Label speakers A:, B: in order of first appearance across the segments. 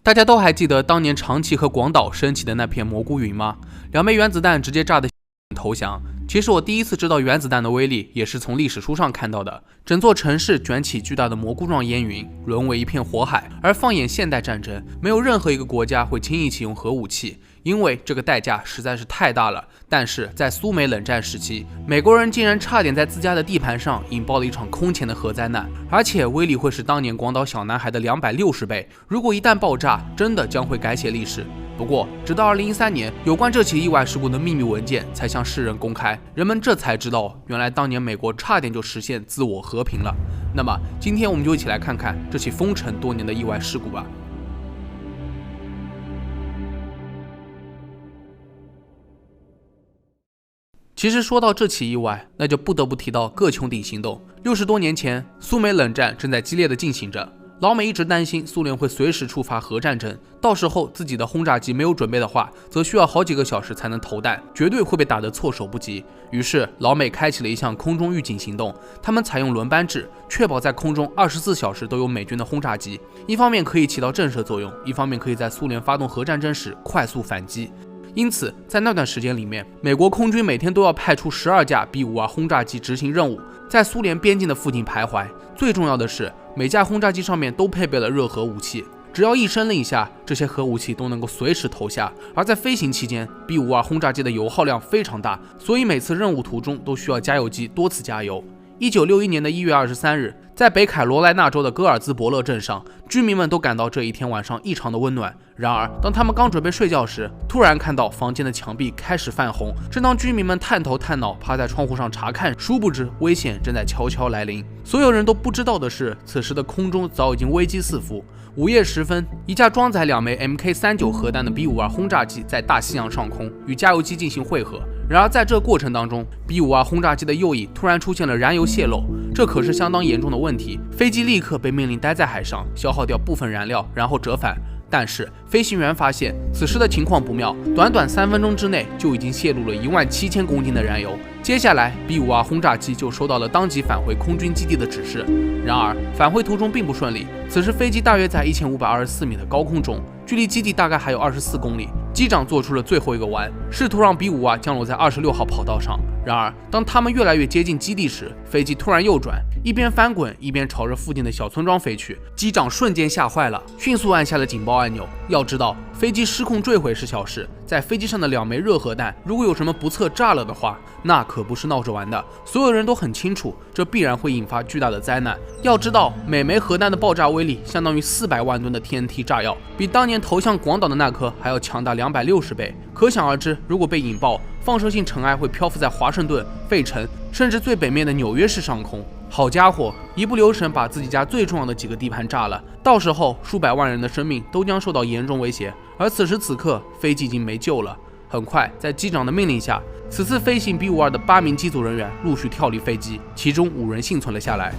A: 大家都还记得当年长崎和广岛升起的那片蘑菇云吗？2枚原子弹直接炸得投降。其实我第一次知道原子弹的威力，也是从历史书上看到的。整座城市卷起巨大的蘑菇状烟云，沦为一片火海。而放眼现代战争，没有任何一个国家会轻易启用核武器，因为这个代价实在是太大了。但是在苏美冷战时期，美国人竟然差点在自家的地盘上引爆了一场空前的核灾难，而且威力会是当年广岛小男孩的260倍。如果一旦爆炸，真的将会改写历史。不过，直到2013年，有关这起意外事故的秘密文件才向世人公开，人们这才知道，原来当年美国差点就实现自我和平了。那么，今天我们就一起来看看这起封尘多年的意外事故吧。其实说到这起意外，那就不得不提到各穹顶行动。60多年前，苏美冷战正在激烈的进行着。老美一直担心苏联会随时触发核战争，到时候自己的轰炸机没有准备的话，则需要好几个小时才能投弹，绝对会被打得措手不及。于是老美开启了一项空中预警行动，他们采用轮班制，确保在空中24小时都有美军的轰炸机，一方面可以起到震慑作用，一方面可以在苏联发动核战争时快速反击。因此，在那段时间里面，美国空军每天都要派出12架 B-52轰炸机执行任务，在苏联边境的附近徘徊。最重要的是，每架轰炸机上面都配备了热核武器，只要一声令下，这些核武器都能够随时投下。而在飞行期间 ，B-52轰炸机的油耗量非常大，所以每次任务途中都需要加油机多次加油。1961年的1月23日，在北卡罗来纳州的戈尔兹伯勒镇上，居民们都感到这一天晚上异常的温暖。然而，当他们刚准备睡觉时，突然看到房间的墙壁开始泛红。正当居民们探头探脑趴在窗户上查看，殊不知危险正在悄悄来临。所有人都不知道的是，此时的空中早已经危机四伏。午夜时分，一架装载2枚 MK39核弹的 B-52轰炸机在大西洋上空与加油机进行汇合。然而在这过程当中 ，B-52轰炸机的右翼突然出现了燃油泄漏，这可是相当严重的问题。飞机立刻被命令待在海上，消耗掉部分燃料，然后折返。但是飞行员发现此时的情况不妙，短短3分钟之内就已经泄露了17000公斤的燃油。接下来 B-52轰炸机就收到了当即返回空军基地的指示。然而返回途中并不顺利，此时飞机大约在1524米的高空中，距离基地大概还有24公里。机长做出了最后一个弯，试图让 B-52降落在26号跑道上。然而当他们越来越接近基地时，飞机突然右转，一边翻滚一边朝着附近的小村庄飞去。机长瞬间吓坏了，迅速按下了警报按钮。要知道，飞机失控坠毁是小事，在飞机上的2枚热核弹，如果有什么不测炸了的话，那可不是闹着玩的。所有人都很清楚，这必然会引发巨大的灾难。要知道，每枚核弹的爆炸威力相当于400万吨的 TNT 炸药，比当年投向广岛的那颗还要强大260倍。可想而知，如果被引爆，放射性尘埃会漂浮在华盛顿、费城，甚至最北面的纽约市上空。好家伙，一不留神把自己家最重要的几个地盘炸了，到时候数百万人的生命都将受到严重威胁。而此时此刻，飞机已经没救了。很快，在机长的命令下，此次飞行 B-52的8名机组人员陆续跳离飞机，其中5人幸存了下来。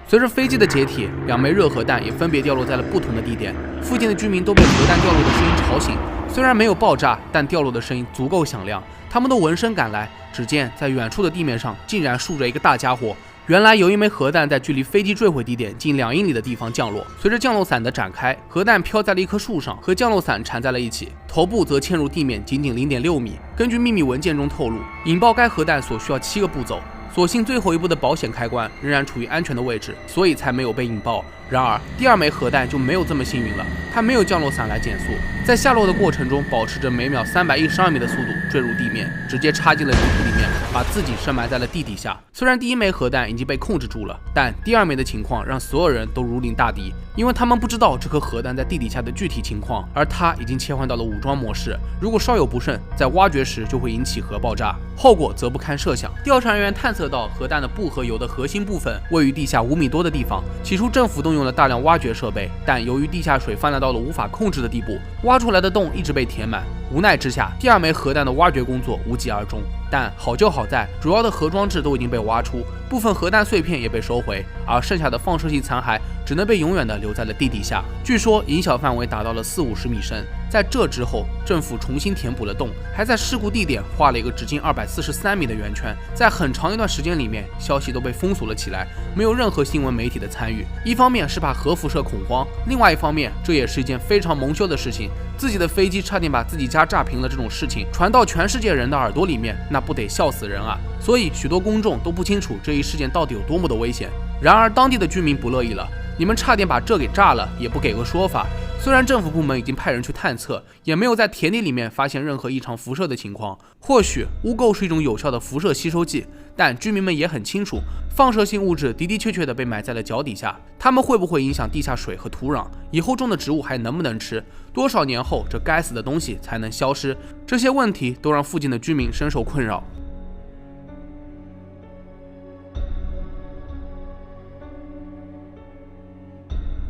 A: 随着飞机的解体，2枚热核弹也分别掉落在了不同的地点。附近的居民都被核弹掉落的声音吵醒，虽然没有爆炸，但掉落的声音足够响亮。他们都闻声赶来，只见在远处的地面上竟然竖着一个大家伙。原来有1枚核弹在距离飞机坠毁地点近2英里的地方降落，随着降落伞的展开，核弹飘在了一棵树上，和降落伞缠在了一起，头部则嵌入地面仅仅0.6米。根据秘密文件中透露，引爆该核弹所需要7个步骤。所幸最后一步的保险开关仍然处于安全的位置，所以才没有被引爆。然而第2枚核弹就没有这么幸运了，它没有降落伞来减速，在下落的过程中保持着每秒312米的速度坠入地面，直接插进了泥土里面，把自己深埋在了地底下。虽然第1枚核弹已经被控制住了，但第2枚的情况让所有人都如临大敌，因为他们不知道这颗核弹在地底下的具体情况，而它已经切换到了武装模式，如果稍有不慎，在挖掘时就会引起核爆炸，后果则不堪设想。调查人员探测到核弹的不核油的核心部分位于地下5米多的地方，起初政府动用了大量挖掘设备，但由于地下水泛滥到了无法控制的地步，挖出来的洞一直被填满。无奈之下，第2枚核弹的挖掘工作无疾而终。但好就好在，主要的核装置都已经被挖出，部分核弹碎片也被收回，而剩下的放射性残骸只能被永远的留在了地底下。据说影响范围达到了40-50米深。在这之后，政府重新填补了洞，还在事故地点画了一个直径243米的圆圈。在很长一段时间里面，消息都被封锁了起来，没有任何新闻媒体的参与。一方面是怕核辐射恐慌，另外一方面这也是一件非常蒙羞的事情。自己的飞机差点把自己家炸平了，这种事情传到全世界人的耳朵里面，那不得笑死人啊！所以许多公众都不清楚这一事件到底有多么的危险。然而当地的居民不乐意了，你们差点把这给炸了，也不给个说法。虽然政府部门已经派人去探测，也没有在田地里面发现任何异常辐射的情况。或许污垢是一种有效的辐射吸收剂，但居民们也很清楚，放射性物质的确的被埋在了脚底下，它们会不会影响地下水和土壤？以后种的植物还能不能吃？多少年后这该死的东西才能消失？这些问题都让附近的居民深受困扰。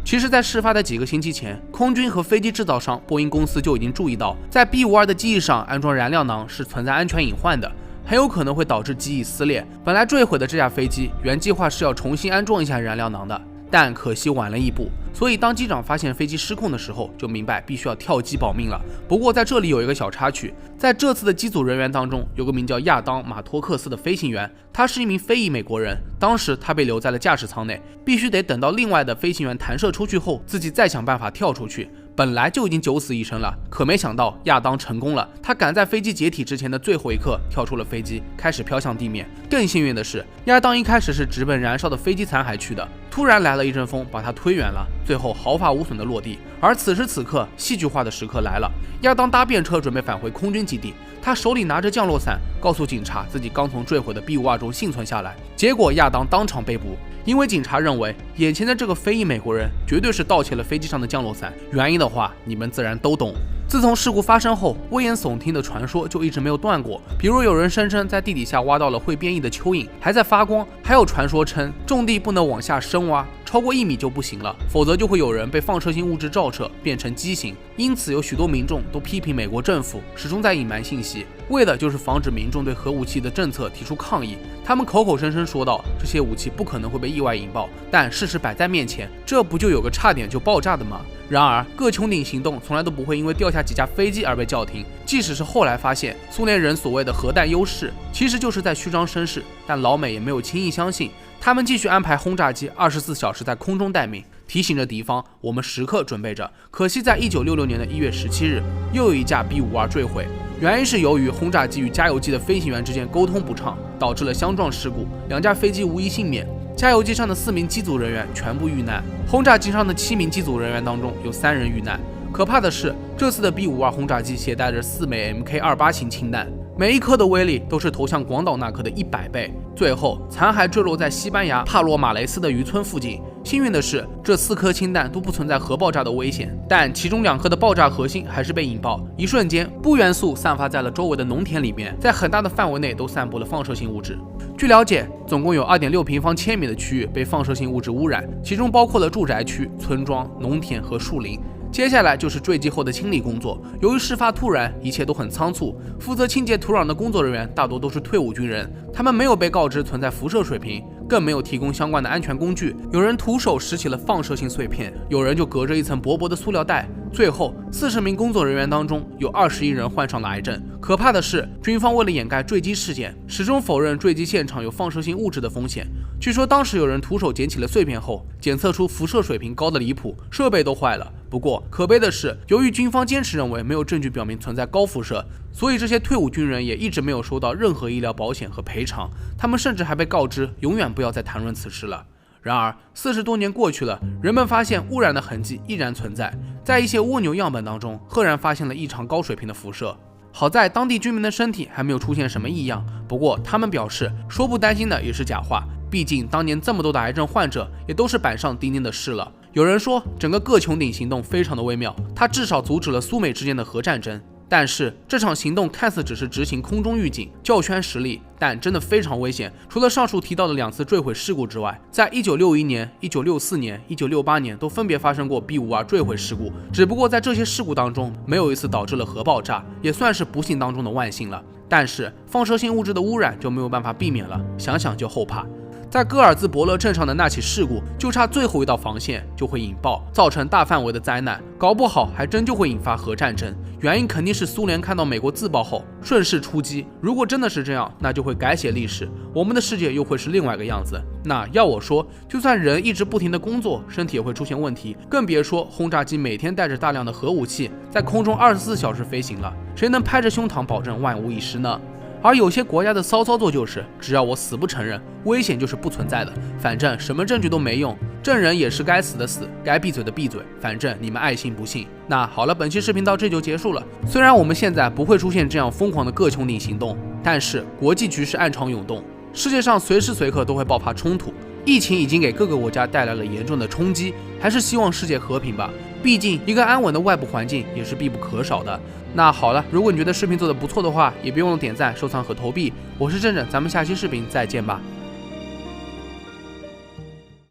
A: 其实，在事发的几个星期前，空军和飞机制造商波音公司就已经注意到，在 B-52的机翼上安装燃料囊是存在安全隐患的，很有可能会导致机翼撕裂。本来坠毁的这架飞机原计划是要重新安装一下燃料囊的，但可惜晚了一步。所以当机长发现飞机失控的时候，就明白必须要跳机保命了。不过在这里有一个小插曲，在这次的机组人员当中，有个名叫亚当·马托克斯的飞行员，他是一名非裔美国人。当时他被留在了驾驶舱内，必须得等到另外的飞行员弹射出去后，自己再想办法跳出去。本来就已经九死一生了，可没想到亚当成功了。他赶在飞机解体之前的最后一刻跳出了飞机，开始飘向地面。更幸运的是，亚当一开始是直奔燃烧的飞机残骸去的，突然来了一阵风，把他推远了，最后毫发无损的落地。而此时此刻，戏剧化的时刻来了，亚当搭便车准备返回空军基地，他手里拿着降落伞，告诉警察自己刚从坠毁的 B-52中幸存下来。结果亚当当场被捕，因为警察认为眼前的这个非裔美国人绝对是盗窃了飞机上的降落伞，原因的话你们自然都懂。自从事故发生后，危言耸听的传说就一直没有断过。比如有人声称在地底下挖到了会变异的蚯蚓，还在发光；还有传说称种地不能往下深挖，超过1米就不行了，否则就会有人被放射性物质照射变成畸形。因此有许多民众都批评美国政府始终在隐瞒信息，为的就是防止民众对核武器的政策提出抗议。他们口口声声说道这些武器不可能会被意外引爆，但事实摆在面前，这不就有个差点就爆炸的吗？然而各穹顶行动从来都不会因为掉下几架飞机而被叫停，即使是后来发现苏联人所谓的核弹优势其实就是在虚张声势，但老美也没有轻易相信，他们继续安排轰炸机24小时在空中待命，提醒着敌方我们时刻准备着。可惜在1966年的1月17日，又有一架 B-52坠毁，原因是由于轰炸机与加油机的飞行员之间沟通不畅，导致了相撞事故，2架飞机无一幸免。加油机上的4名机组人员全部遇难，轰炸机上的7名机组人员当中有3人遇难。可怕的是，这次的 B-52轰炸机携带着4枚 Mk28型氢弹，每一颗的威力都是投向广岛那颗的100倍。最后残骸坠落在西班牙帕罗马雷斯的渔村附近。幸运的是，这4颗氢弹都不存在核爆炸的危险，但其中2颗的爆炸核心还是被引爆，一瞬间钚元素散发在了周围的农田里面，在很大的范围内都散布了放射性物质。据了解，总共有2.6平方千米的区域被放射性物质污染，其中包括了住宅区、村庄、农田和树林。接下来就是坠机后的清理工作。由于事发突然，一切都很仓促，负责清洁土壤的工作人员大多都是退伍军人，他们没有被告知存在辐射水平，更没有提供相关的安全工具。有人徒手拾起了放射性碎片，有人就隔着一层薄薄的塑料袋。最后40名工作人员当中有21人患上了癌症。可怕的是，军方为了掩盖坠机事件，始终否认坠机现场有放射性物质的风险。据说当时有人徒手捡起了碎片后，检测出辐射水平高的离谱，设备都坏了。不过可悲的是，由于军方坚持认为没有证据表明存在高辐射，所以这些退伍军人也一直没有收到任何医疗保险和赔偿，他们甚至还被告知永远不要再谈论此事了。然而40多年过去了，人们发现污染的痕迹依然存在，在一些蜗牛样本当中赫然发现了异常高水平的辐射。好在当地居民的身体还没有出现什么异样，不过他们表示说不担心的也是假话，毕竟当年这么多的癌症患者也都是板上钉钉的事了。有人说整个各穹顶行动非常的微妙，它至少阻止了苏美之间的核战争，但是这场行动看似只是执行空中预警、教圈实力，但真的非常危险。除了上述提到的2次坠毁事故之外，在1961年、1964年、1968年都分别发生过 B-52坠毁事故，只不过在这些事故当中，没有一次导致了核爆炸，也算是不幸当中的万幸了。但是放射性物质的污染就没有办法避免了，想想就后怕。在戈尔兹伯勒镇上的那起事故，就差最后一道防线就会引爆，造成大范围的灾难，搞不好还真就会引发核战争。原因肯定是苏联看到美国自爆后顺势出击，如果真的是这样，那就会改写历史，我们的世界又会是另外一个样子。那要我说，就算人一直不停的工作，身体也会出现问题，更别说轰炸机每天带着大量的核武器在空中24小时飞行了，谁能拍着胸膛保证万无一失呢？而有些国家的骚操作就是，只要我死不承认，危险就是不存在的，反正什么证据都没用，证人也是该死的死，该闭嘴的闭嘴，反正你们爱信不信。那好了，本期视频到这就结束了。虽然我们现在不会出现这样疯狂的各穹顶行动，但是国际局势暗潮涌动，世界上随时随刻都会爆发冲突，疫情已经给各个国家带来了严重的冲击，还是希望世界和平吧，毕竟一个安稳的外部环境也是必不可少的。那好了，如果你觉得视频做得不错的话，也别忘了点赞、收藏和投币。我是正正，咱们下期视频再见吧。